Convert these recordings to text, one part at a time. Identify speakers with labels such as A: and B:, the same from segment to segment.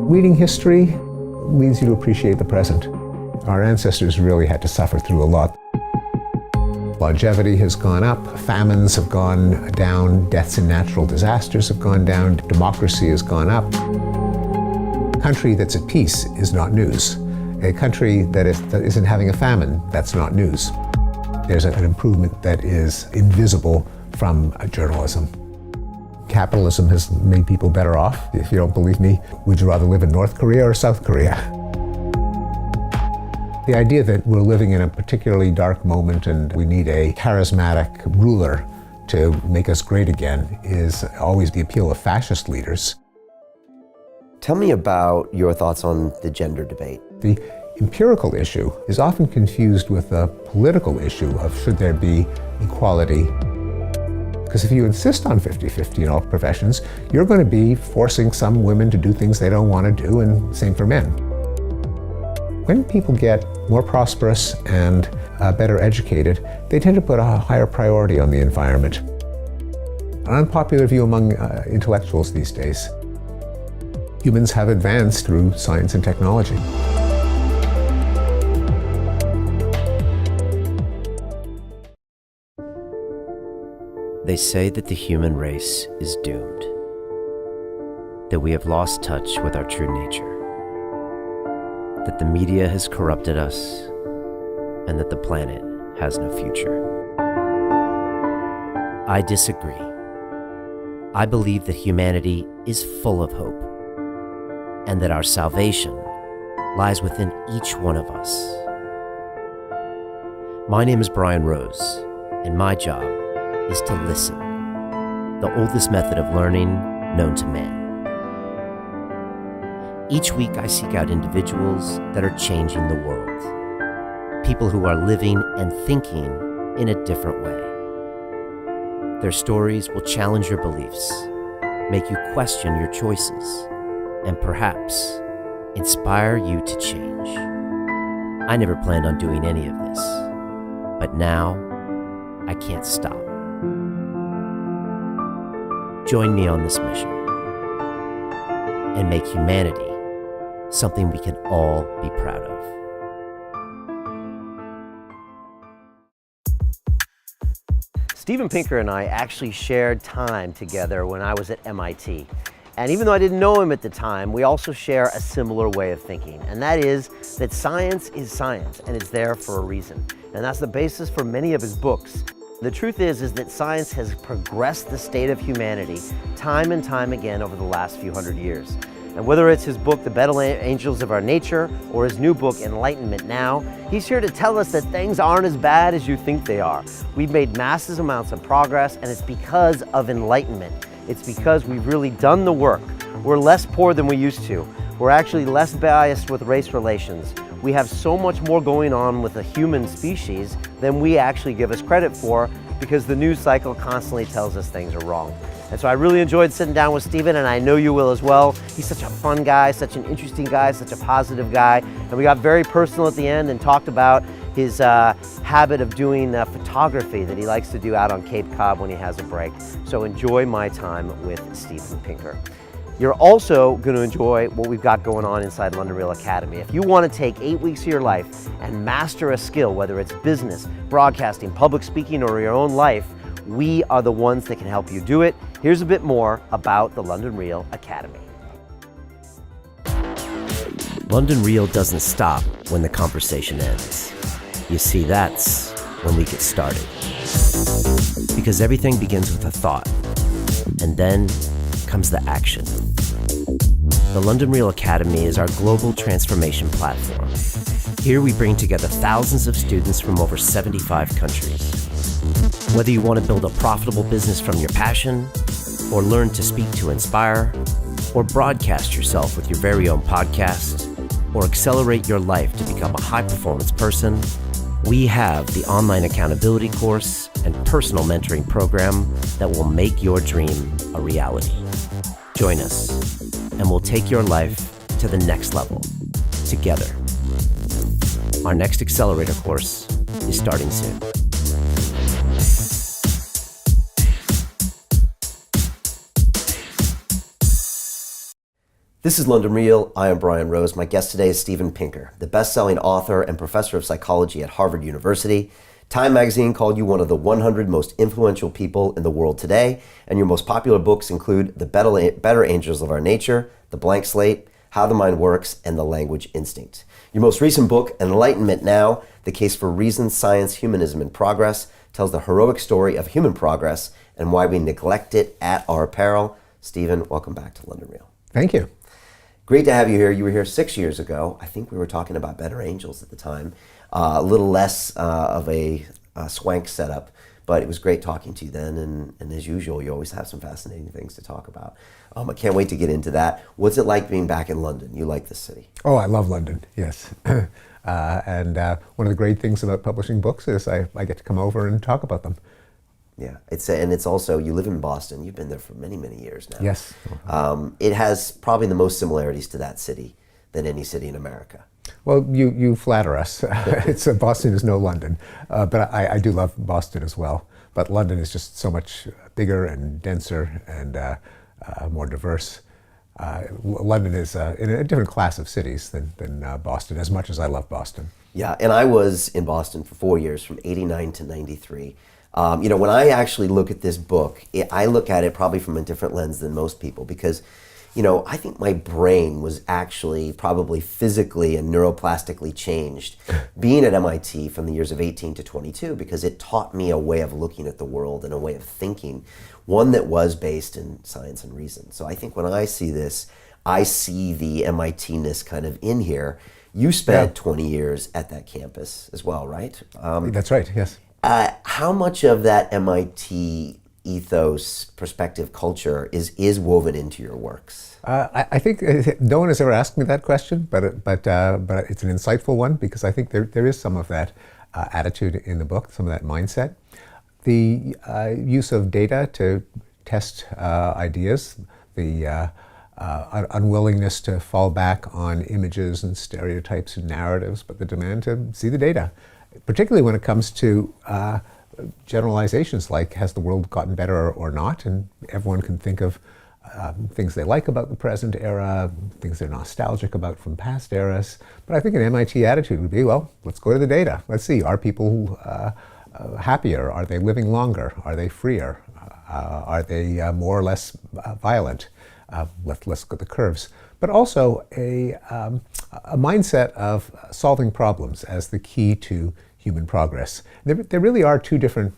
A: Reading history leads you to appreciate the present. Our ancestors really had to suffer through a lot. Longevity has gone up, famines have gone down, deaths in natural disasters have gone down, democracy has gone up. A country that's at peace is not news. A country that isn't having a famine, that's not news. There's an improvement that is invisible from journalism. Capitalism has made people better off. If you don't believe me, would you rather live in North Korea or South Korea? The idea that we're living in a particularly dark moment and we need a charismatic ruler to make us great again is always the appeal of fascist leaders.
B: Tell me about your thoughts on the gender debate.
A: The empirical issue is often confused with the political issue of should there be equality. Because if you insist on 50-50 in all professions, you're going to be forcing some women to do things they don't want to do, and same for men. When people get more prosperous and better educated, they tend to put a higher priority on the environment. An unpopular view among intellectuals these days. Humans have advanced through science and technology.
B: They say that the human race is doomed, that we have lost touch with our true nature, that the media has corrupted us, and that the planet has no future. I disagree. I believe that humanity is full of hope, and that our salvation lies within each one of us. My name is Brian Rose, and my job is to listen, the oldest method of learning known to man. Each week I seek out individuals that are changing the world, people who are living and thinking in a different way. Their stories will challenge your beliefs, make you question your choices, and perhaps inspire you to change. I never planned on doing any of this, but now I can't stop. Join me on this mission and make humanity something we can all be proud of. Steven Pinker and I actually shared time together when I was at MIT. And even though I didn't know him at the time, we also share a similar way of thinking. And that is that science is science, and it's there for a reason. And that's the basis for many of his books. The truth is that science has progressed the state of humanity time and time again over the last few hundred years. And whether it's his book, The Battle Angels of Our Nature, or his new book, Enlightenment Now, he's here to tell us that things aren't as bad as you think they are. We've made massive amounts of progress, and it's because of enlightenment. It's because we've really done the work. We're less poor than we used to. We're actually less biased with race relations. We have so much more going on with the human species than we actually give us credit for, because the news cycle constantly tells us things are wrong. And so I really enjoyed sitting down with Steven, and I know you will as well. He's such a fun guy, such an interesting guy, such a positive guy. And we got very personal at the end and talked about his habit of doing photography that he likes to do out on Cape Cod when he has a break. So enjoy my time with Steven Pinker. You're also going to enjoy what we've got going on inside London Real Academy. If you want to take 8 weeks of your life and master a skill, whether it's business, broadcasting, public speaking, or your own life, we are the ones that can help you do it. Here's a bit more about the London Real Academy. London Real doesn't stop when the conversation ends. You see, that's when we get started. Because everything begins with a thought, and then comes the action. The London Real Academy is our global transformation platform. Here we bring together thousands of students from over 75 countries. Whether you want to build a profitable business from your passion, or learn to speak to inspire, or broadcast yourself with your very own podcast, or accelerate your life to become a high-performance person, we have the online accountability course and personal mentoring program that will make your dream a reality. Join us, and we'll take your life to the next level, together. Our next accelerator course is starting soon. This is London Real. I am Brian Rose. My guest today is Steven Pinker, the best-selling author and professor of psychology at Harvard University. Time magazine called you one of the 100 most influential people in the world today, and your most popular books include The Better Angels of Our Nature, The Blank Slate, How the Mind Works, and The Language Instinct. Your most recent book, Enlightenment Now, The Case for Reason, Science, Humanism and Progress, tells the heroic story of human progress and why we neglect it at our peril. Steven, welcome back to London Real.
A: Thank you.
B: Great to have you here. You were here 6 years ago. I think we were talking about Better Angels at the time. A little less of a swank setup, but it was great talking to you then. And as usual, you always have some fascinating things to talk about. I can't wait to get into that. What's it like being back in London? You like this city?
A: Oh, I love London, yes. And one of the great things about publishing books is I get to come over and talk about them.
B: Yeah, it's also, you live in Boston. You've been there for many, many years now.
A: Yes.
B: It has probably the most similarities to that city than any city in America.
A: Well, you flatter us. Boston is no London, but I do love Boston as well. But London is just so much bigger and denser and more diverse. London is in a different class of cities than Boston, as much as I love Boston.
B: Yeah, and I was in Boston for 4 years, from '89 to '93. When I actually look at this book, I look at it probably from a different lens than most people because, I think my brain was actually probably physically and neuroplastically changed being at MIT from the years of 18 to 22 because it taught me a way of looking at the world and a way of thinking, one that was based in science and reason. So I think when I see this, I see the MIT-ness kind of in here. You spent 20 years at that campus as well, right?
A: That's right, yes.
B: How much of that MIT ethos, perspective, culture is woven into your works?
A: I think no one has ever asked me that question, but it's an insightful one because I think there is some of that attitude in the book, some of that mindset. The use of data to test ideas, the unwillingness to fall back on images and stereotypes and narratives, but the demand to see the data. Particularly when it comes to generalizations like, has the world gotten better or not? And everyone can think of things they like about the present era, things they're nostalgic about from past eras. But I think an MIT attitude would be, well, let's go to the data. Let's see, are people happier? Are they living longer? Are they freer? Are they more or less violent? Let's look at the curves. But also a mindset of solving problems as the key to human progress. There really are two different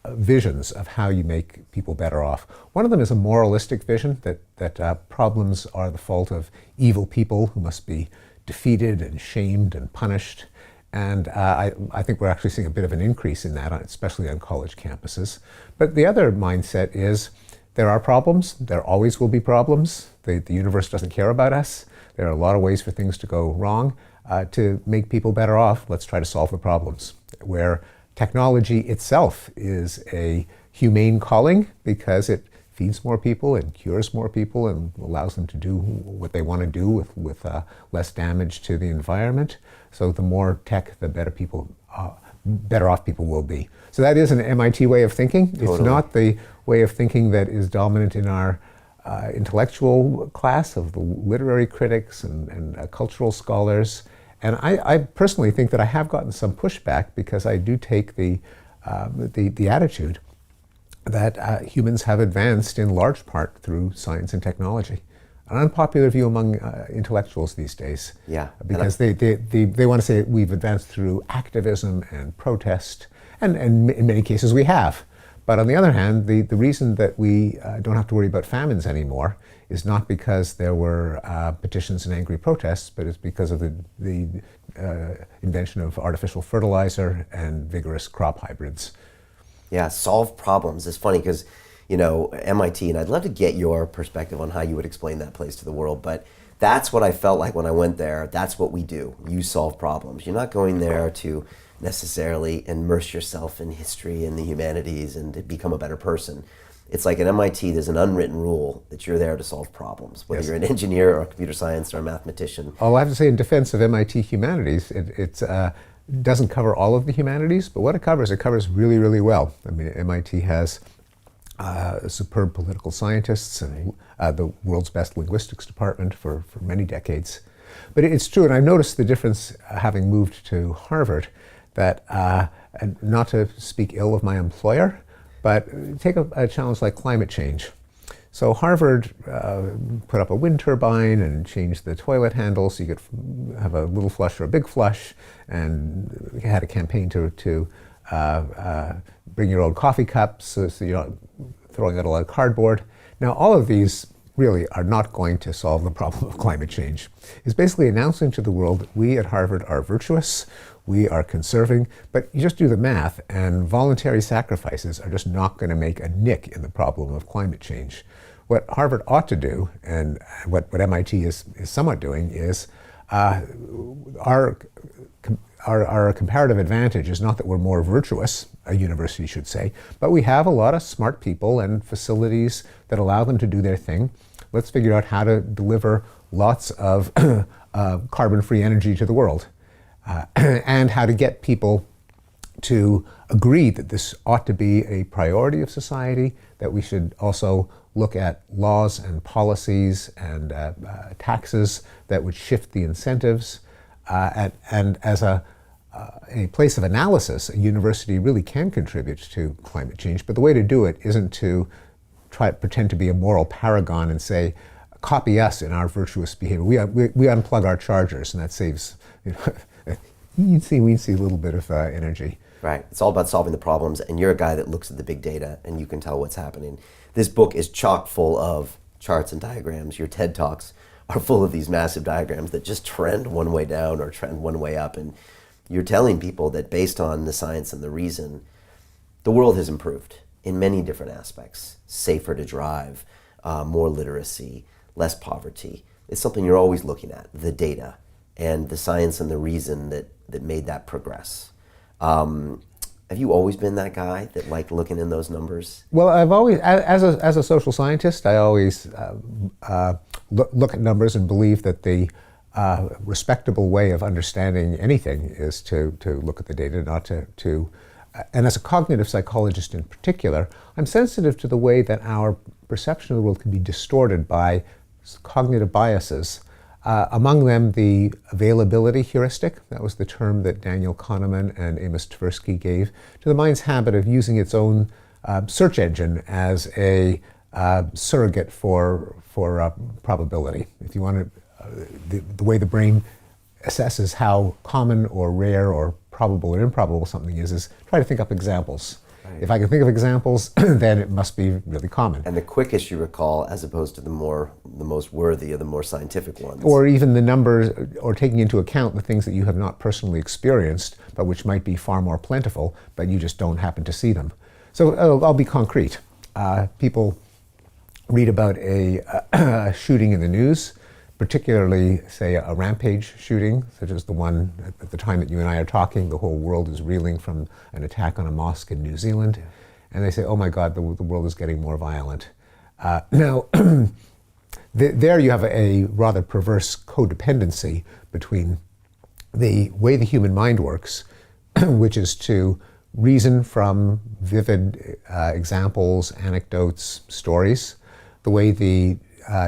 A: visions of how you make people better off. One of them is a moralistic vision that problems are the fault of evil people who must be defeated and shamed and punished. And I think we're actually seeing a bit of an increase in that, especially on college campuses. But the other mindset is there are problems, there always will be problems. The universe doesn't care about us. There are a lot of ways for things to go wrong. To make people better off, let's try to solve the problems. Where technology itself is a humane calling because it feeds more people and cures more people and allows them to do what they want to do with less damage to the environment. So the more tech, the better off people will be. So that is an MIT way of thinking.
B: Totally.
A: It's not the way of thinking that is dominant in our intellectual class of the literary critics and cultural scholars. And I personally think that I have gotten some pushback because I do take the attitude that humans have advanced in large part through science and technology. An unpopular view among intellectuals these days.
B: Yeah.
A: Because they want to say we've advanced through activism and protest, and in many cases we have. But on the other hand, the reason that we don't have to worry about famines anymore is not because there were petitions and angry protests, but it's because of the invention of artificial fertilizer and vigorous crop hybrids.
B: Yeah, solve problems. It's funny because, MIT, and I'd love to get your perspective on how you would explain that place to the world, but that's what I felt like when I went there. That's what we do. You solve problems. You're not going there to necessarily immerse yourself in history and the humanities and to become a better person. It's like at MIT, there's an unwritten rule that you're there to solve problems, whether you're an engineer or a computer science or a mathematician.
A: Well, I have to say, in defense of MIT humanities, it doesn't cover all of the humanities, but what it covers really, really well. I mean, MIT has superb political scientists and the world's best linguistics department for many decades. But it's true, and I've noticed the difference having moved to Harvard, that and not to speak ill of my employer, but take a challenge like climate change. So Harvard put up a wind turbine and changed the toilet handle so you could have a little flush or a big flush, and had a campaign to bring your own coffee cups so you're not throwing out a lot of cardboard. Now, all of these really are not going to solve the problem of climate change. It's basically announcing to the world that we at Harvard are virtuous, we are conserving, but you just do the math, and voluntary sacrifices are just not going to make a nick in the problem of climate change. What Harvard ought to do, and what MIT is somewhat doing, is our comparative advantage is not that we're more virtuous, a university should say, but we have a lot of smart people and facilities that allow them to do their thing. Let's figure out how to deliver lots of carbon-free energy to the world, and how to get people to agree that this ought to be a priority of society, that we should also look at laws and policies and taxes that would shift the incentives. And as a place of analysis, a university really can contribute to climate change, but the way to do it isn't to try to pretend to be a moral paragon and say, copy us in our virtuous behavior. We unplug our chargers, and that saves, we'd see a little bit of energy.
C: Right. It's all about solving the problems, and you're a guy that looks at the big data and you can tell what's happening. This book is chock full of charts and diagrams. Your TED Talks are full of these massive diagrams that just trend one way down or trend one way up, and you're telling people that based on the science and the reason, the world has improved in many different aspects. Safer to drive, more literacy, less poverty. It's something you're always looking at, the data and the science and the reason that made that progress. Have you always been that guy that liked looking in those numbers?
A: Well, I've always, as a social scientist, I always look at numbers and believe that the respectable way of understanding anything is to look at the data, not to and as a cognitive psychologist in particular, I'm sensitive to the way that our perception of the world can be distorted by cognitive biases. Among them, the availability heuristic. That was the term that Daniel Kahneman and Amos Tversky gave to the mind's habit of using its own search engine as a surrogate for probability. If you want to, the way the brain assesses how common or rare or probable or improbable something is try to think up examples. Right. If I can think of examples, then it must be really common.
C: And the quickest you recall, as opposed to the most worthy or the more scientific ones.
A: Or even the numbers, or taking into account the things that you have not personally experienced, but which might be far more plentiful, but you just don't happen to see them. So I'll be concrete. People read about a shooting in the news, particularly, say, a rampage shooting, such as the one at the time that you and I are talking. The whole world is reeling from an attack on a mosque in New Zealand. Yeah. And they say, oh my God, the world is getting more violent. Now, there you have a rather perverse codependency between the way the human mind works, which is to reason from vivid examples, anecdotes, stories, the way the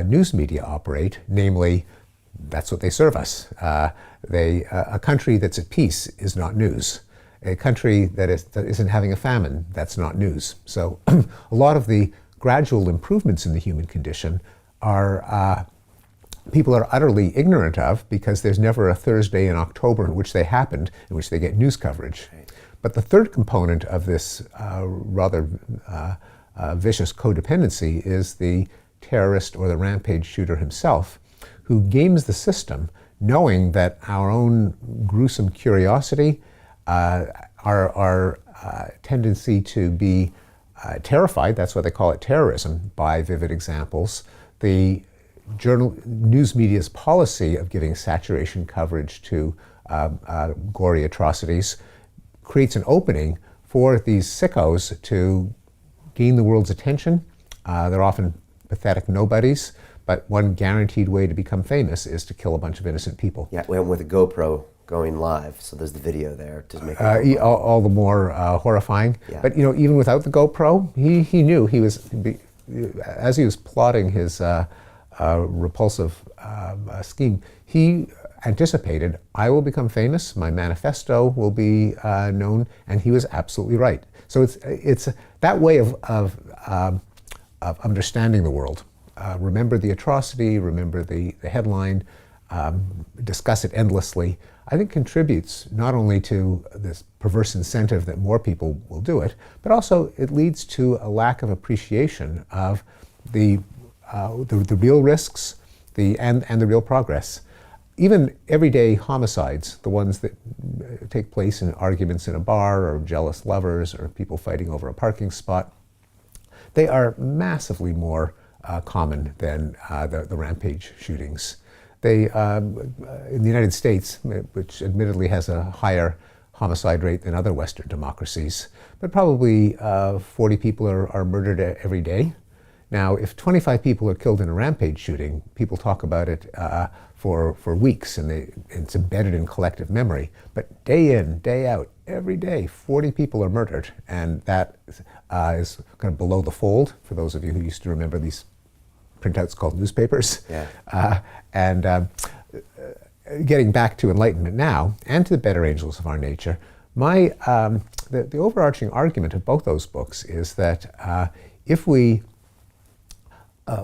A: news media operate, namely, that's what they serve us. A country that's at peace is not news. A country that isn't having a famine, that's not news. So a lot of the gradual improvements in the human condition are people are utterly ignorant of, because there's never a Thursday in October in which they happened, in which they get news coverage. Right. But the third component of this rather vicious codependency is the terrorist or the rampage shooter himself, who games the system, knowing that our own gruesome curiosity, our tendency to be terrified, that's why they call it terrorism, by vivid examples, the news media's policy of giving saturation coverage to gory atrocities creates an opening for these sickos to gain the world's attention. They're often pathetic nobodies, but one guaranteed way to become famous is to kill a bunch of innocent people.
C: Yeah, we went with a GoPro going live, so there's the video there to make
A: it all the more horrifying. Yeah. But even without the GoPro, he knew he was as he was plotting his repulsive scheme, he anticipated, I will become famous, my manifesto will be known, and he was absolutely right. So it's that way of understanding the world. Remember the atrocity, remember the headline, discuss it endlessly, I think contributes not only to this perverse incentive that more people will do it, but also it leads to a lack of appreciation of the real risks and the real progress. Even everyday homicides, the ones that take place in arguments in a bar or jealous lovers or people fighting over a parking spot, they are massively more common than the rampage shootings. They, in the United States, which admittedly has a higher homicide rate than other Western democracies, but probably 40 people are murdered every day. Now, if 25 people are killed in a rampage shooting, people talk about it for weeks, and it's embedded in collective memory. But day in, day out, every day, 40 people are murdered, and that is kind of below the fold for those of you who used to remember these printouts called newspapers.
C: Yeah.
A: Getting back to Enlightenment Now and to the better angels of our nature, the overarching argument of both those books is that if we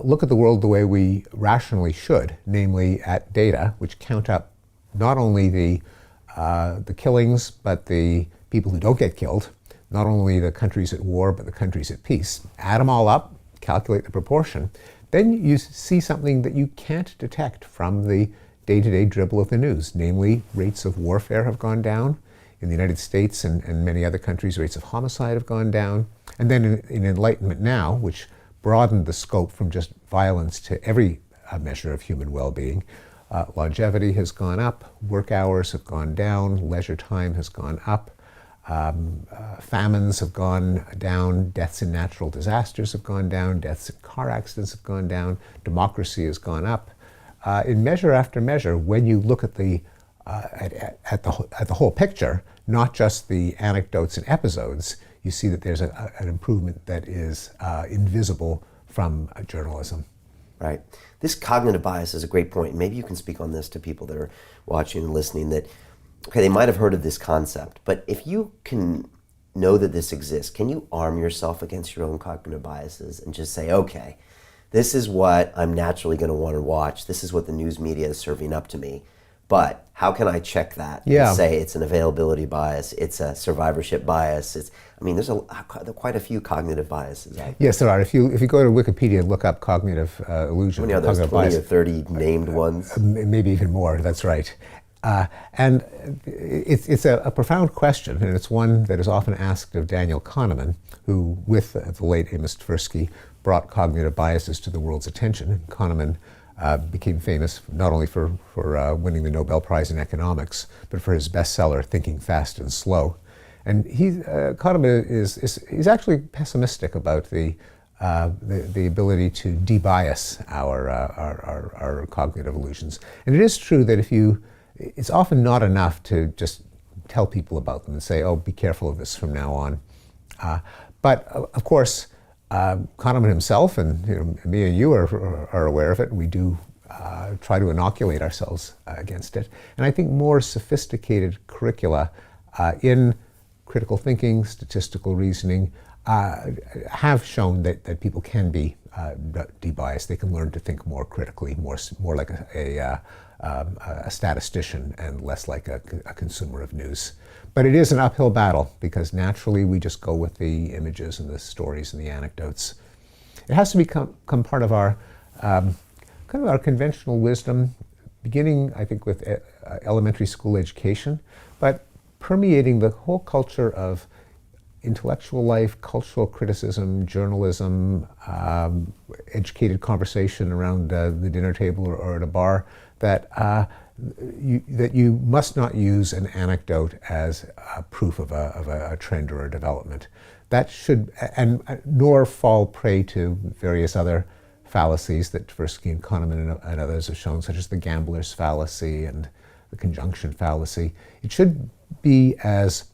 A: look at the world the way we rationally should, namely at data, which count up not only the killings, but the people who don't get killed, not only the countries at war, but the countries at peace, add them all up, calculate the proportion, then you see something that you can't detect from the day-to-day dribble of the news, namely rates of warfare have gone down. In the United States and many other countries, rates of homicide have gone down. And then in Enlightenment Now, which broadened the scope from just violence to every measure of human well-being, longevity has gone up, work hours have gone down, leisure time has gone up, famines have gone down, deaths in natural disasters have gone down, deaths in car accidents have gone down, democracy has gone up. In measure after measure, when you look at the whole picture, not just the anecdotes and episodes, you see that there's an improvement that is invisible from journalism.
C: Right. This cognitive bias is a great point. Maybe you can speak on this to people that are watching and listening, that, okay, they might have heard of this concept, but if you can know that this exists, can you arm yourself against your own cognitive biases and just say, okay, this is what I'm naturally going to want to watch. This is what the news media is serving up to me. But how can I check that and say it's an availability bias, it's a survivorship bias? There's quite a few cognitive biases out there.
A: Yes, there are. If you go to Wikipedia and look up cognitive illusion,
C: how many are there? 20 or 30 named ones?
A: Maybe even more. That's right. And it's a profound question, and it's one that is often asked of Daniel Kahneman, who, with the late Amos Tversky, brought cognitive biases to the world's attention. And Kahneman became famous not only for winning the Nobel Prize in economics, but for his bestseller, Thinking Fast and Slow. And Kahneman is actually pessimistic about the ability to debias our cognitive illusions. And it is true that it's often not enough to just tell people about them and say, oh, be careful of this from now on. But of course, Kahneman himself and me and you are aware of it. We do try to inoculate ourselves against it. And I think more sophisticated curricula in critical thinking, statistical reasoning, have shown that people can be debiased. They can learn to think more critically, more like a statistician and less like a consumer of news. But it is an uphill battle because naturally we just go with the images and the stories and the anecdotes. It has to become part of our kind of our conventional wisdom, beginning, I think, with elementary school education, but permeating the whole culture of intellectual life, cultural criticism, journalism, educated conversation around the dinner table or at a bar, that you must not use an anecdote as proof of a trend or a development. That should, nor fall prey to various other fallacies that Tversky and Kahneman and others have shown, such as the gambler's fallacy and the conjunction fallacy. It should be as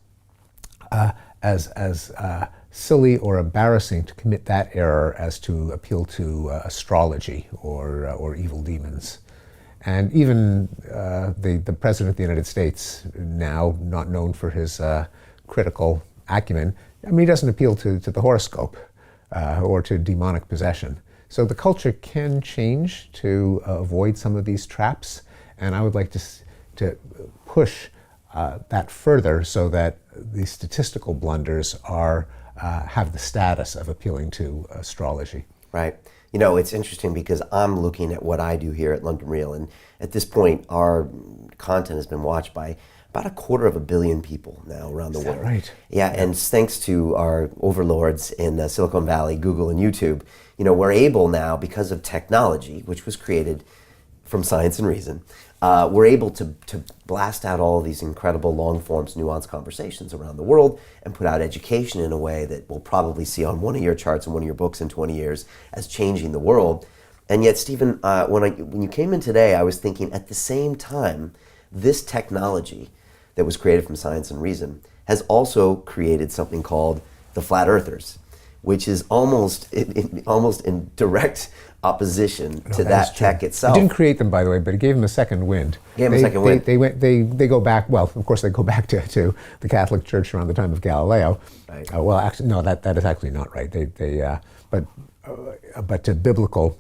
A: silly or embarrassing to commit that error as to appeal to astrology or evil demons. And even the President of the United States, now not known for his critical acumen, I mean, he doesn't appeal to the horoscope or to demonic possession. So the culture can change to avoid some of these traps, and I would like to push that further so that the statistical blunders have the status of appealing to astrology.
C: Right. You know, it's interesting because I'm looking at what I do here at London Real, and at this point, our content has been watched by about 250 million people now around the world.
A: Right?
C: Yeah, and thanks to our overlords in Silicon Valley, Google and YouTube, you know, we're able now, because of technology, which was created from science and reason, we're able to blast out all of these incredible long forms, nuanced conversations around the world and put out education in a way that we'll probably see on one of your charts and one of your books in 20 years as changing the world. And yet, Stephen, when you came in today, I was thinking at the same time, this technology that was created from science and reason has also created something called the flat earthers, which is almost in direct opposition to that tech itself.
A: It didn't create them, by the way, but it gave them a second wind. They go back. Well, of course, they go back to the Catholic Church around the time of Galileo.
C: Right.
A: Well, actually, no, that is actually not right. But to biblical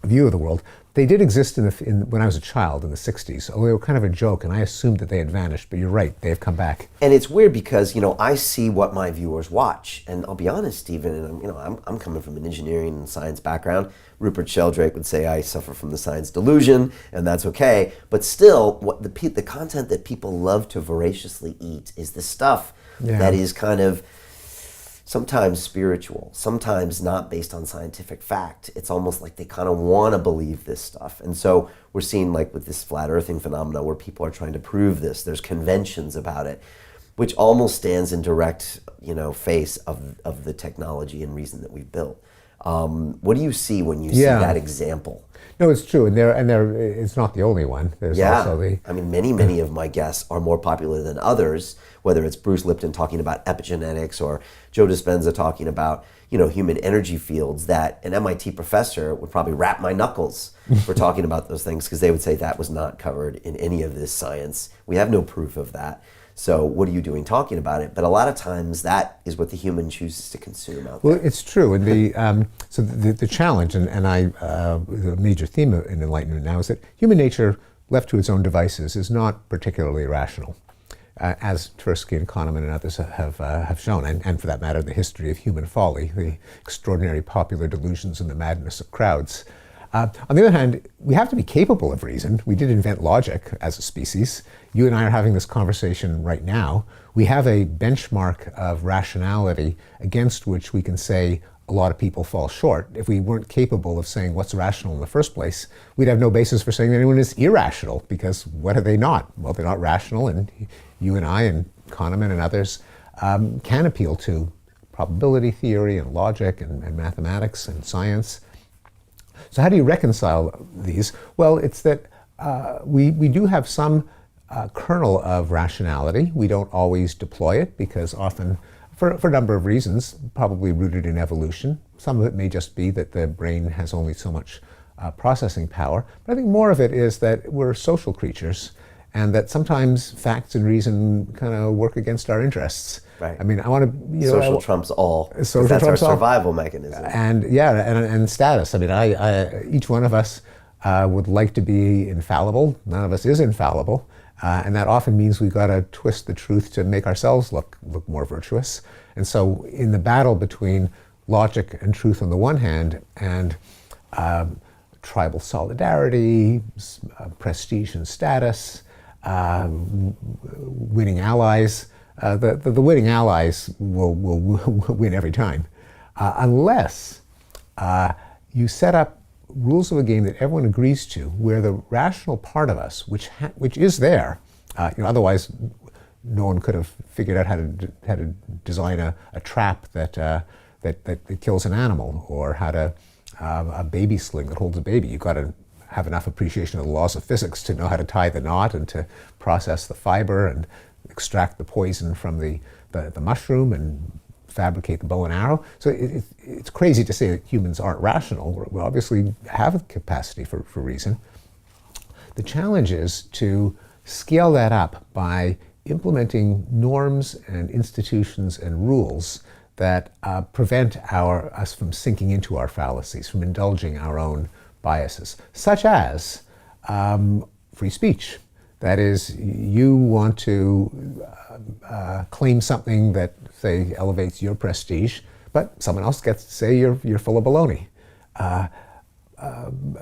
A: view of the world. They did exist when I was a child in the 60s, although they were kind of a joke, and I assumed that they had vanished, but you're right, they've come back.
C: And it's weird because, you know, I see what my viewers watch, and I'll be honest, Stephen, and I'm coming from an engineering and science background. Rupert Sheldrake would say I suffer from the science delusion, and that's okay, but still, the content that people love to voraciously eat is the stuff that is kind of sometimes spiritual, sometimes not based on scientific fact. It's almost like they kind of want to believe this stuff. And so we're seeing, like with this flat earthing phenomena, where people are trying to prove this. There's conventions about it, which almost stands in direct, face of the technology and reason that we've built. What do you see when you see that example?
A: No, it's true, and it's not the only one. There's also
C: many of my guests are more popular than others, whether it's Bruce Lipton talking about epigenetics or Joe Dispenza talking about, human energy fields, that an MIT professor would probably wrap my knuckles for talking about those things, because they would say that was not covered in any of this science. We have no proof of that. So what are you doing talking about it? But a lot of times that is what the human chooses to consume out there.
A: Well, it's true. And the challenge, and the major theme in Enlightenment Now, is that human nature, left to its own devices, is not particularly rational, as Tversky and Kahneman and others have shown, and for that matter, the history of human folly, the extraordinary popular delusions and the madness of crowds. On the other hand, we have to be capable of reason. We did invent logic as a species. You and I are having this conversation right now. We have a benchmark of rationality against which we can say a lot of people fall short. If we weren't capable of saying what's rational in the first place, we'd have no basis for saying that anyone is irrational, because what are they not? Well, they're not rational, and you and I and Kahneman and others can appeal to probability theory and logic and mathematics and science. So how do you reconcile these? Well, it's that we do have some kernel of rationality. We don't always deploy it, because often, for a number of reasons, probably rooted in evolution. Some of it may just be that the brain has only so much processing power. But I think more of it is that we're social creatures, and that sometimes facts and reason kind of work against our interests.
C: Right.
A: I mean, I want to,
C: social trumps all.
A: Social
C: that's
A: trumps
C: our
A: all.
C: survival mechanism.
A: And status. I mean, each one of us would like to be infallible. None of us is infallible, and that often means we've got to twist the truth to make ourselves look more virtuous. And so, in the battle between logic and truth on the one hand, and tribal solidarity, prestige and status, winning allies. The winning allies will win every time, unless you set up rules of a game that everyone agrees to, where the rational part of us, which is there, otherwise no one could have figured out how to design a trap that kills an animal, or how to a baby sling that holds a baby. You've got to have enough appreciation of the laws of physics to know how to tie the knot and to process the fiber and extract the poison from the mushroom and fabricate the bow and arrow. So it's crazy to say that humans aren't rational. We obviously have a capacity for reason. The challenge is to scale that up by implementing norms and institutions and rules that prevent us from sinking into our fallacies, from indulging our own biases, such as free speech. That is, you want to claim something that, say, elevates your prestige, but someone else gets to say you're full of baloney.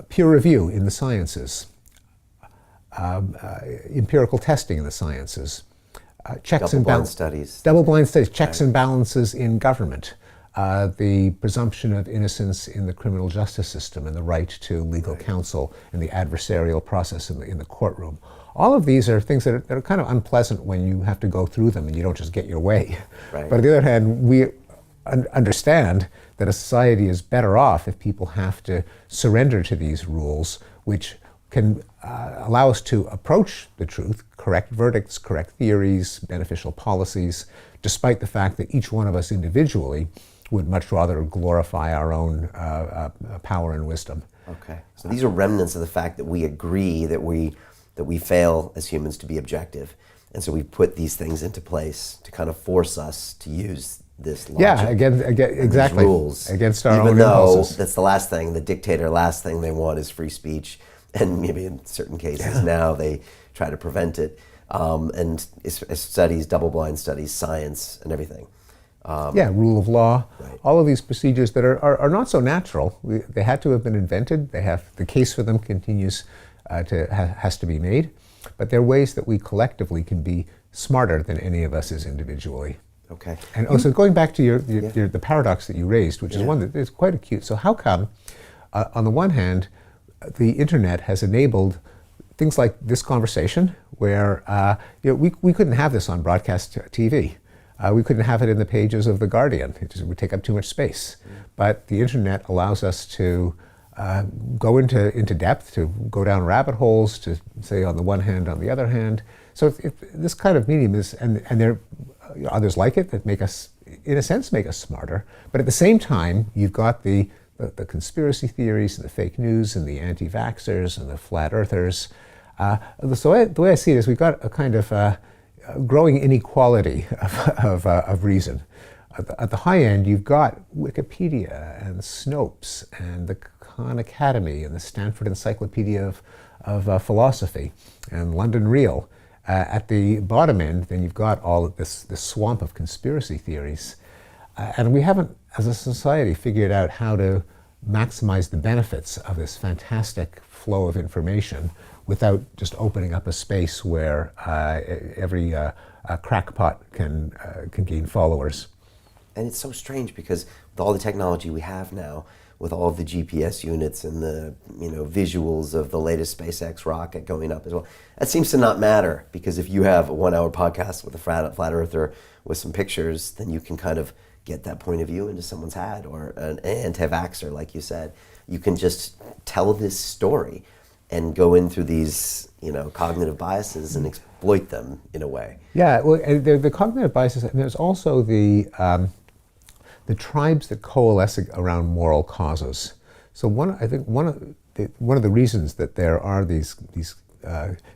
A: Peer review in the sciences, empirical testing in the sciences, checks and balances, double-blind studies, checks and balances in government, the presumption of innocence in the criminal justice system, and the right to legal counsel and the adversarial process in the courtroom. All of these are things that are kind of unpleasant when you have to go through them and you don't just get your way.
C: Right.
A: But on the other hand, we understand that a society is better off if people have to surrender to these rules, which can allow us to approach the truth, correct verdicts, correct theories, beneficial policies, despite the fact that each one of us individually would much rather glorify our own power and wisdom.
C: Okay, so these are remnants of the fact that we agree that we fail as humans to be objective, and so we put these things into place to kind of force us to use this logic.
A: Yeah, exactly.
C: Rules,
A: against our
C: even
A: own
C: though
A: impulses.
C: that's the last thing. The dictator, last thing they want is free speech, and maybe in certain cases now they try to prevent it. And it's studies, double-blind studies, science, and everything.
A: Rule of law.
C: Right.
A: All of these procedures that are not so natural. They had to have been invented. The case for them continues has to be made. But they're ways that we collectively can be smarter than any of us is individually.
C: Okay.
A: And also going back to the paradox that you raised, which is one that is quite acute. So how come, on the one hand, the internet has enabled things like this conversation, where we couldn't have this on broadcast TV. We couldn't have it in the pages of The Guardian. It would take up too much space. But the internet allows us to go into depth, to go down rabbit holes, to say on the one hand, on the other hand. So if this kind of medium is, and there are others like it that make us, in a sense, make us smarter. But at the same time, you've got the conspiracy theories and the fake news and the anti-vaxxers and the flat earthers. So the way I see it is we've got a kind of growing inequality of reason. At the high end, you've got Wikipedia and Snopes and the Khan Academy and the Stanford Encyclopedia of Philosophy and London Real. At the bottom end, then you've got all of this swamp of conspiracy theories. And we haven't, as a society, figured out how to maximize the benefits of this fantastic flow of information without just opening up a space where every crackpot can gain followers.
C: And it's so strange because with all the technology we have now, with all of the GPS units and the visuals of the latest SpaceX rocket going up as well, that seems to not matter, because if you have a 1-hour podcast with a flat earther with some pictures, then you can kind of get that point of view into someone's head, or an anti-vaxxer, like you said. You can just tell this story and go in through these cognitive biases and exploit them in a way.
A: Yeah, well, the cognitive biases, and there's also the tribes that coalesce around moral causes. So I think one of the reasons that there are these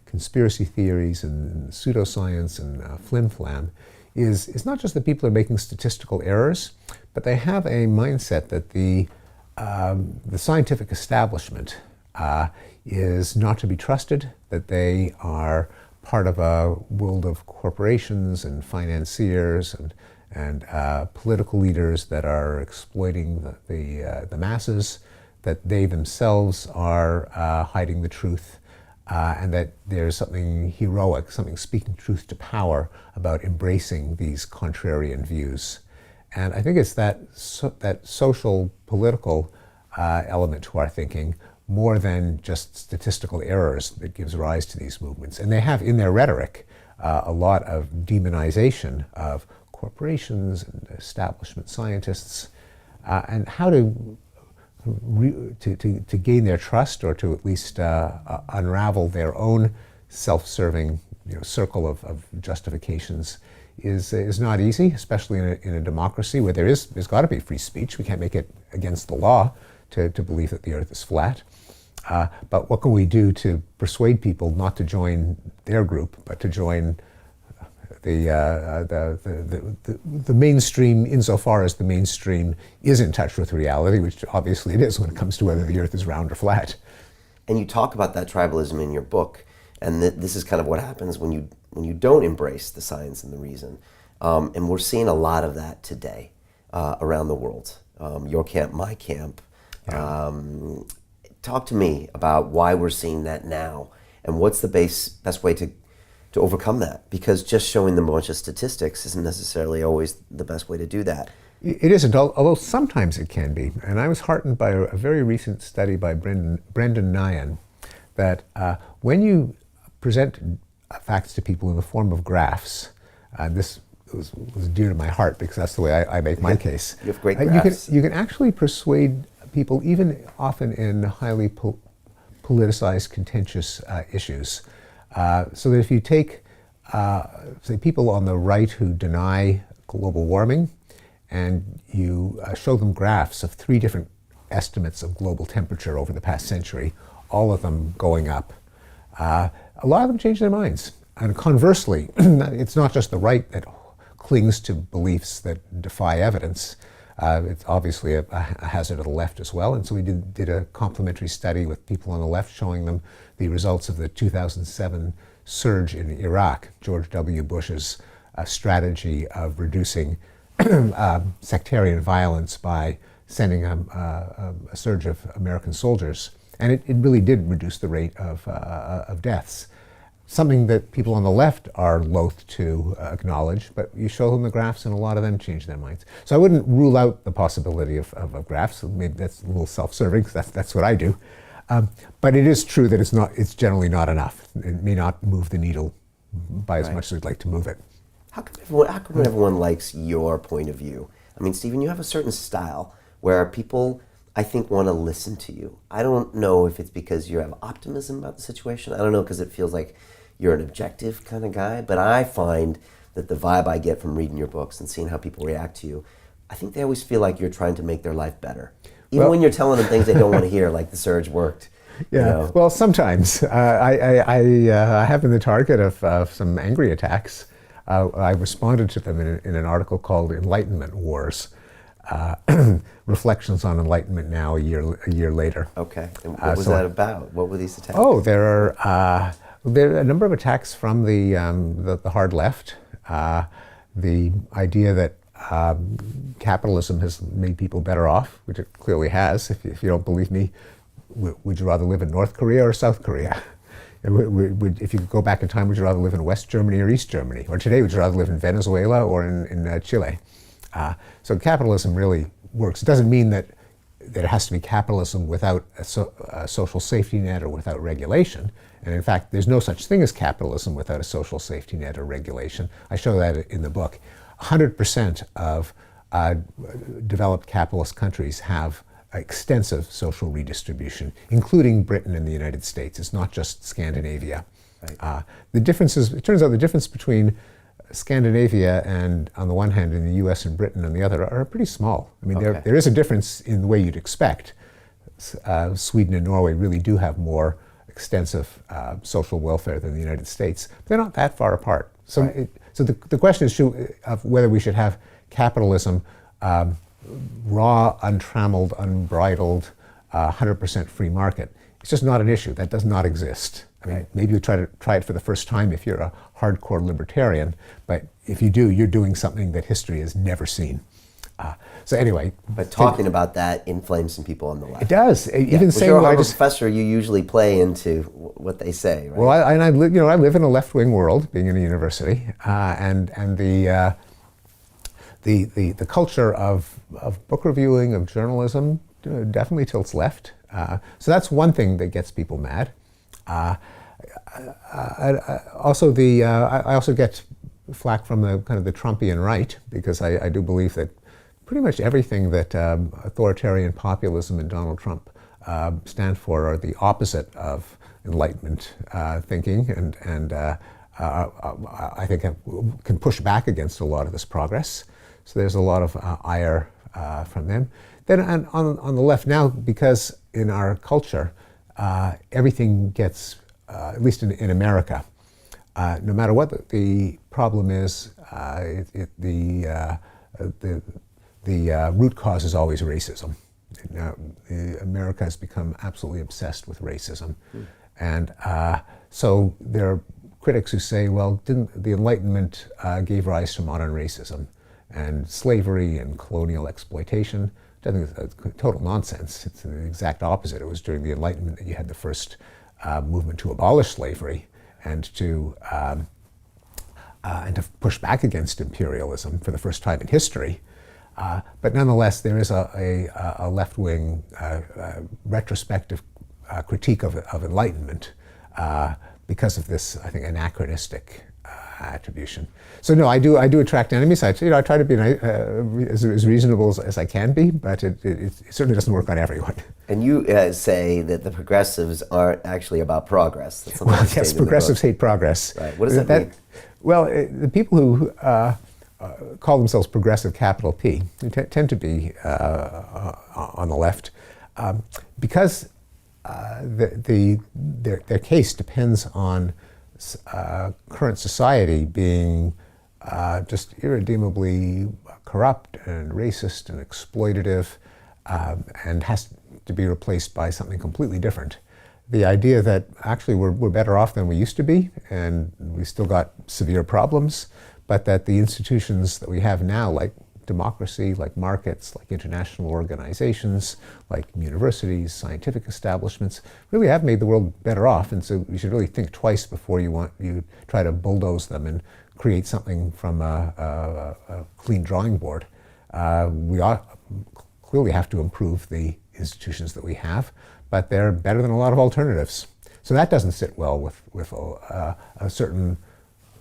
A: conspiracy theories and pseudoscience and flim-flam is not just that people are making statistical errors, but they have a mindset that the scientific establishment is not to be trusted, that they are part of a world of corporations and financiers and political leaders that are exploiting the masses, that they themselves are hiding the truth, and that there's something heroic, something speaking truth to power about embracing these contrarian views. And I think it's that social, political element to our thinking, more than just statistical errors, that gives rise to these movements. And they have in their rhetoric a lot of demonization of corporations and establishment scientists, and how to gain their trust, or to at least unravel their own self-serving circle of justifications, is not easy, especially in a democracy where there's got to be free speech. We can't make it against the law to believe that the earth is flat. But what can we do to persuade people not to join their group, but to join the mainstream, insofar as the mainstream is in touch with reality, which obviously it is when it comes to whether the earth is round or flat.
C: And you talk about that tribalism in your book, and this is kind of what happens when you don't embrace the science and the reason. And we're seeing a lot of that today around the world. Your camp, my camp. Yeah. Talk to me about why we're seeing that now, and what's the best way to overcome that, because just showing them a bunch of statistics isn't necessarily always the best way to do that.
A: It isn't, although sometimes it can be. And I was heartened by a very recent study by Brendan Nyan that when you present facts to people in the form of graphs, this was dear to my heart because that's the way I make my case.
C: You have great graphs.
A: You can actually persuade people, even often in highly politicized, contentious issues. So that if you take, say, people on the right who deny global warming, and you show them graphs of 3 different estimates of global temperature over the past century, all of them going up, a lot of them change their minds. And conversely, it's not just the right that clings to beliefs that defy evidence. It's obviously a hazard of the left as well. And so we did a complementary study with people on the left showing them the results of the 2007 surge in Iraq, George W. Bush's strategy of reducing sectarian violence by sending a surge of American soldiers. And it really did reduce the rate of deaths. Something that people on the left are loath to acknowledge, but you show them the graphs and a lot of them change their minds. So I wouldn't rule out the possibility of graphs. Maybe that's a little self-serving, because that's what I do. But it is true that it's generally not enough. It may not move the needle by as much as we'd like to move it.
C: How come everyone likes your point of view? I mean, Stephen, you have a certain style where people, I think, want to listen to you. I don't know if it's because you have optimism about the situation. I don't know, because it feels like you're an objective kind of guy. But I find that the vibe I get from reading your books and seeing how people react to you, I think they always feel like you're trying to make their life better. Even when you're telling them things they don't want to hear, like the surge worked.
A: Yeah, you know. Well, sometimes. I have been the target of some angry attacks. I responded to them in an article called Enlightenment Wars, Reflections on Enlightenment Now a year later.
C: Okay, and what was that about? What were these attacks?
A: Oh, there are a number of attacks from the hard left. The idea that capitalism has made people better off, which it clearly has. If you don't believe me, would you rather live in North Korea or South Korea? If you could go back in time, would you rather live in West Germany or East Germany? Or today, would you rather live in Venezuela or in Chile? So capitalism really works. It doesn't mean that it has to be capitalism without a social safety net or without regulation. And in fact, there's no such thing as capitalism without a social safety net or regulation. I show that in the book. 100% of developed capitalist countries have extensive social redistribution, including Britain and the United States. It's not just Scandinavia. Right. It turns out the difference between Scandinavia and, on the one hand, in the US and Britain on the other, are pretty small. I mean, there is a difference in the way you'd expect. Sweden and Norway really do have more extensive social welfare than the United States. But they're not that far apart. So, right. So the question is of whether we should have capitalism raw, untrammeled, unbridled, 100% free market. It's just not an issue. That does not exist. I mean, maybe you try it for the first time if you're a hardcore libertarian, but if you do, you're doing something that history has never seen. So anyway.
C: But talking about that inflames some people on the left.
A: It does. Even saying,
C: you're a Harvard professor, you usually play into what they say, right?
A: Well, I live in a left-wing world, being in a university, and the culture of book reviewing, of journalism, definitely tilts left. So that's one thing that gets people mad. I also get flack from the kind of the Trumpian right, because I do believe that pretty much everything that authoritarian populism and Donald Trump stand for are the opposite of Enlightenment thinking, and I think can push back against a lot of this progress. So there's a lot of ire from them. Then on the left now, because in our culture, everything gets, at least in America, no matter what the problem is, the root cause is always racism. Now, America has become absolutely obsessed with racism. And so there are critics who say, well, didn't the Enlightenment gave rise to modern racism and slavery and colonial exploitation? I think it's total nonsense. It's the exact opposite. It was during the Enlightenment that you had the first movement to abolish slavery and to push back against imperialism for the first time in history. But nonetheless, there is a left-wing retrospective critique of Enlightenment because of this, I think, anachronistic attribution. So no, I do attract enemies. I try to be as reasonable as I can be, but it certainly doesn't work on everyone.
C: And you say that the progressives aren't actually about progress. That's
A: well, yes, progressives hate progress.
C: Right. What does that mean?
A: Well, the people who call themselves progressive, capital P, tend to be on the left, because their case depends on current society being just irredeemably corrupt and racist and exploitative, and has to be replaced by something completely different. The idea that actually we're better off than we used to be, and we still got severe problems, but that the institutions that we have now, like democracy, like markets, like international organizations, like universities, scientific establishments, really have made the world better off. And so you should really think twice before you try to bulldoze them and create something from a clean drawing board. We clearly have to improve the institutions that we have, but they're better than a lot of alternatives. So that doesn't sit well with a certain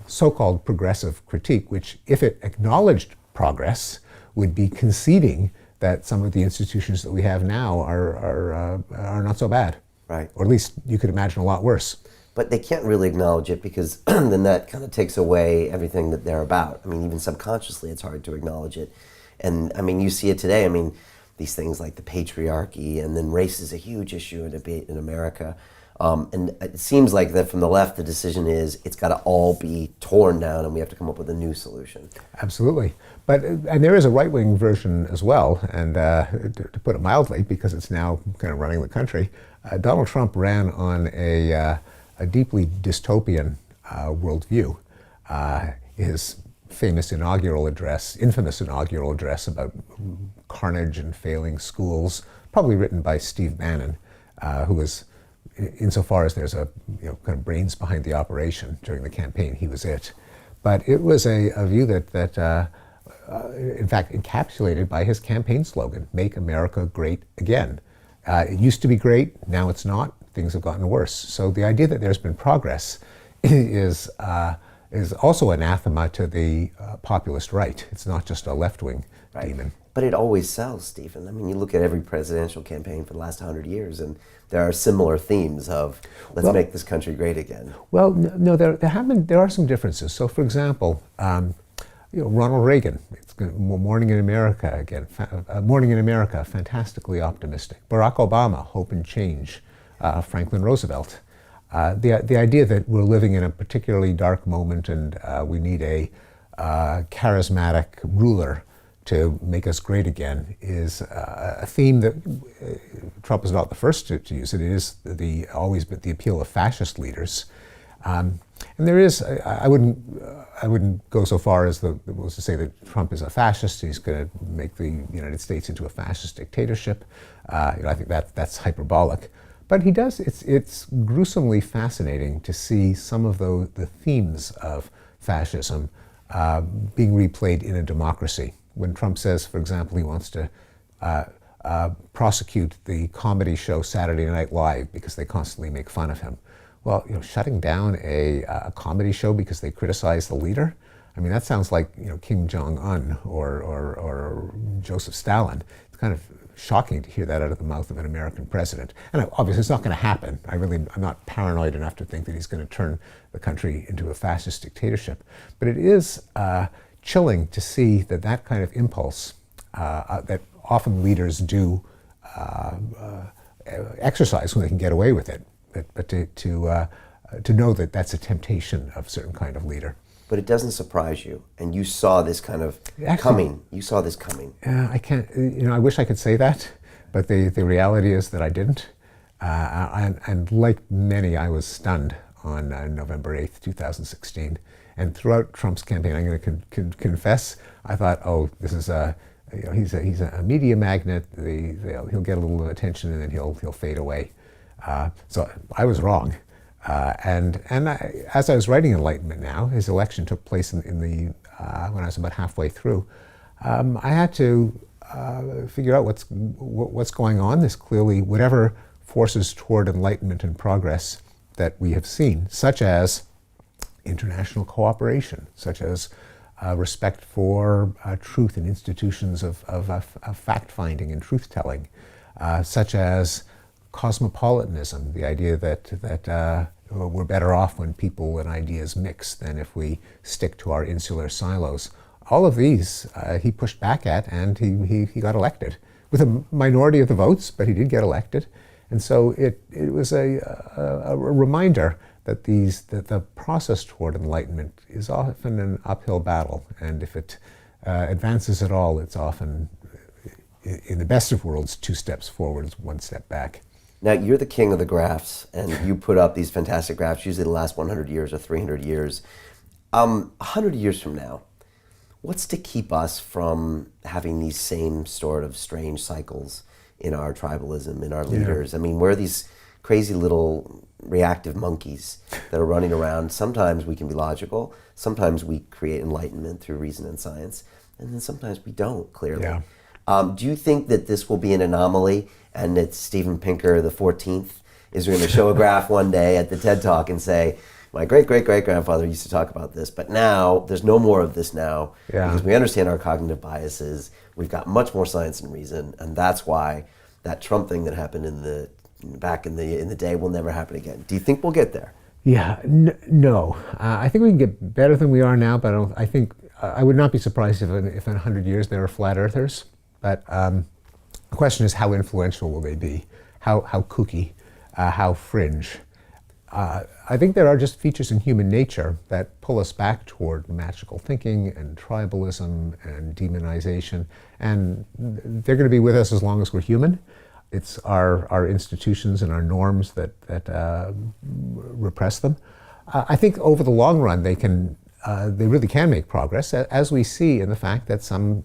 A: so-called progressive critique, which, if it acknowledged progress, would be conceding that some of the institutions that we have now are not so bad.
C: Right.
A: Or at least you could imagine a lot worse.
C: But they can't really acknowledge it because then that kind of takes away everything that they're about. I mean, even subconsciously, it's hard to acknowledge it. And I mean, you see it today. I mean, these things like the patriarchy, and then race is a huge issue in debate in America. And it seems like that from the left, the decision is it's got to all be torn down and we have to come up with a new solution.
A: Absolutely. And there is a right-wing version as well, and to put it mildly, because it's now kind of running the country, Donald Trump ran on a deeply dystopian worldview. His infamous inaugural address about carnage and failing schools, probably written by Steve Bannon, who was, insofar as there's a kind of brains behind the operation during the campaign, he was it. But it was a view that in fact encapsulated by his campaign slogan, "Make America Great Again." It used to be great, now it's not. Things have gotten worse. So the idea that there's been progress is also anathema to the populist right. It's not just a left-wing demon.
C: But it always sells, Stephen. I mean, you look at every presidential campaign for the last 100 years, and there are similar themes of let's make this country great again. Well,
A: no, there are some differences. So, for example, Ronald Reagan, it's Morning in America again. Morning in America, fantastically optimistic. Barack Obama, hope and change. Franklin Roosevelt. The idea that we're living in a particularly dark moment and we need a charismatic ruler to make us great again is a theme that Trump is not the first to use. It is always been the appeal of fascist leaders. And there is, I wouldn't go so far as to say that Trump is a fascist. He's going to make the United States into a fascist dictatorship. I think that's hyperbolic. But he does, it's gruesomely fascinating to see some of the themes of fascism being replayed in a democracy. When Trump says, for example, he wants to prosecute the comedy show Saturday Night Live because they constantly make fun of him. Well, shutting down a comedy show because they criticize the leader? I mean, that sounds like Kim Jong-un or Joseph Stalin. It's kind of shocking to hear that out of the mouth of an American president. And obviously it's not going to happen. I'm not paranoid enough to think that he's going to turn the country into a fascist dictatorship. But it is chilling to see that kind of impulse that often leaders do exercise when they can get away with it. But to know that that's a temptation of a certain kind of leader.
C: But it doesn't surprise you, and you saw this kind of coming. You saw this coming.
A: I can't, I wish I could say that, but the reality is that I didn't. And like many, I was stunned on November 8th, 2016. And throughout Trump's campaign, I'm going to confess, I thought, oh, this is he's a media magnet. He'll get a little attention and then he'll fade away. So I was wrong. As I was writing Enlightenment Now, his election took place in the when I was about halfway through. I had to figure out what's going on. There's clearly whatever forces toward enlightenment and progress that we have seen, such as international cooperation, such as respect for truth and institutions of fact-finding and truth-telling, such as cosmopolitanism, the idea that we're better off when people and ideas mix than if we stick to our insular silos. All of these he pushed back at, and he got elected with a minority of the votes, but he did get elected. And so it was a reminder that the process toward enlightenment is often an uphill battle, and if it advances at all, it's often, in the best of worlds, 2 steps forward, 1 step back.
C: Now, you're the king of the graphs, and you put up these fantastic graphs, usually the last 100 years or 300 years. 100 years from now, what's to keep us from having these same sort of strange cycles in our tribalism, in our leaders? Yeah. I mean, we're these crazy little reactive monkeys that are running around. Sometimes we can be logical, sometimes we create enlightenment through reason and science, and then sometimes we don't, clearly.
A: Yeah.
C: Do you think that this will be an anomaly, and that Steven Pinker, the 14th, is going to show a graph one day at the TED Talk and say, my great-great-great-grandfather used to talk about this, but now there's no more of this now, because we understand our cognitive biases, we've got much more science and reason, and that's why that Trump thing that happened back in the day will never happen again. Do you think we'll get there?
A: Yeah, no. I think we can get better than we are now, but I think I would not be surprised if in 100 years there are flat earthers. But the question is, how influential will they be? How kooky? How fringe? I think there are just features in human nature that pull us back toward magical thinking and tribalism and demonization, and they're going to be with us as long as we're human. It's our institutions and our norms that repress them. I think over the long run they really can make progress, as we see in the fact that some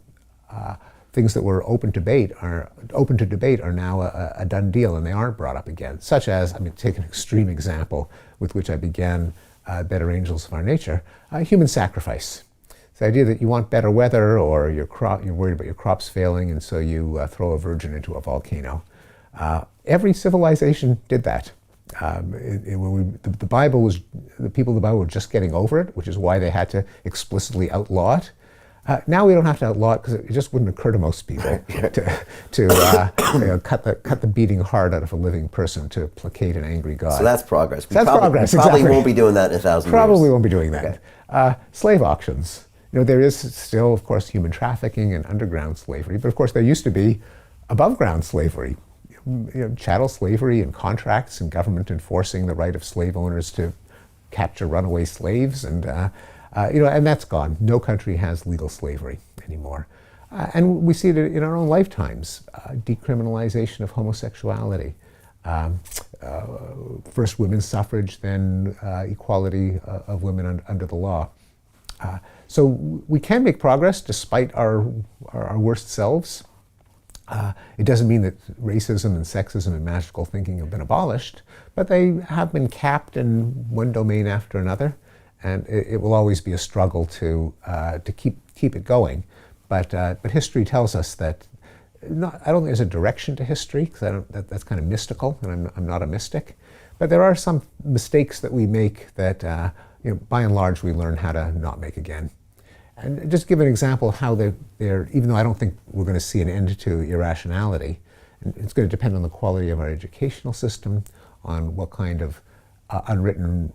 A: things that were open to debate are now a done deal, and they aren't brought up again. Such as, take an extreme example with which I began Better Angels of Our Nature, human sacrifice. It's the idea that you want better weather, or you're worried about your crops failing, and so you throw a virgin into a volcano. Every civilization did that. The Bible was, the people of the Bible were just getting over it, which is why they had to explicitly outlaw it. Now we don't have to outlaw it because it just wouldn't occur to most people to cut the beating heart out of a living person to placate an angry God.
C: So that's progress.
A: That's progress.
C: We probably
A: exactly.
C: won't be doing that in 1,000 years.
A: Probably won't be doing that. Okay. Slave auctions. There is still, of course, human trafficking and underground slavery, but of course there used to be above ground slavery. Chattel slavery and contracts and government enforcing the right of slave owners to capture runaway slaves, and that's gone. No country has legal slavery anymore. And we see it in our own lifetimes. Decriminalization of homosexuality. First women's suffrage, then equality of women under the law. So we can make progress despite our worst selves. It doesn't mean that racism and sexism and magical thinking have been abolished, but they have been capped in one domain after another, and it will always be a struggle to keep it going. But history tells us that I don't think there's a direction to history, because that's kind of mystical, and I'm not a mystic. But there are some mistakes that we make that, by and large, we learn how to not make again. And just give an example of how they're, even though I don't think we're going to see an end to irrationality, and it's going to depend on the quality of our educational system, on what kind of unwritten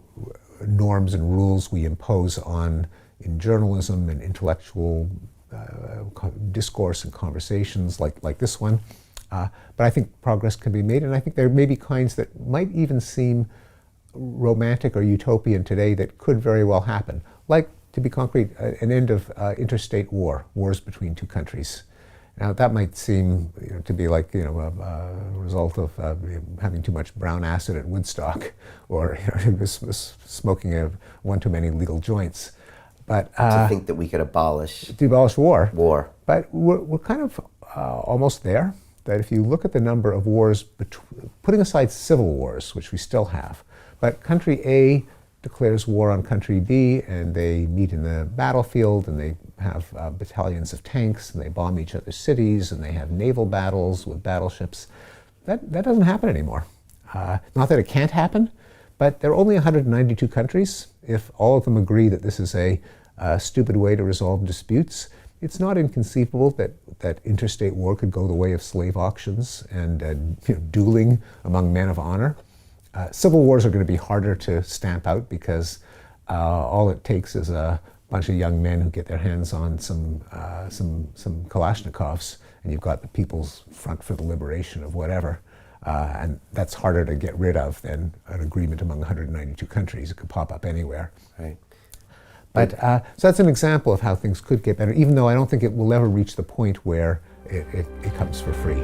A: norms and rules we impose on in journalism and intellectual discourse and conversations like this one. But I think progress can be made, and I think there may be kinds that might even seem romantic or utopian today that could very well happen. Like, to be concrete, an end of interstate wars between two countries. Now that might seem to be like a result of having too much brown acid at Woodstock, or smoking one too many legal joints. But
C: to think that we could abolish
A: war. But we're kind of almost there. That if you look at the number of wars, putting aside civil wars, which we still have, but country A declares war on country B, and they meet in the battlefield, and they have battalions of tanks, and they bomb each other's cities, and they have naval battles with battleships. That doesn't happen anymore. Not that it can't happen, but there are only 192 countries. If all of them agree that this is a stupid way to resolve disputes, it's not inconceivable that interstate war could go the way of slave auctions and dueling among men of honor. Civil wars are going to be harder to stamp out because all it takes is a bunch of young men who get their hands on some Kalashnikovs, and you've got the People's Front for the Liberation of whatever. And that's harder to get rid of than an agreement among 192 countries. It could pop up anywhere.
C: Right.
A: But so that's an example of how things could get better, even though I don't think it will ever reach the point where it comes for free.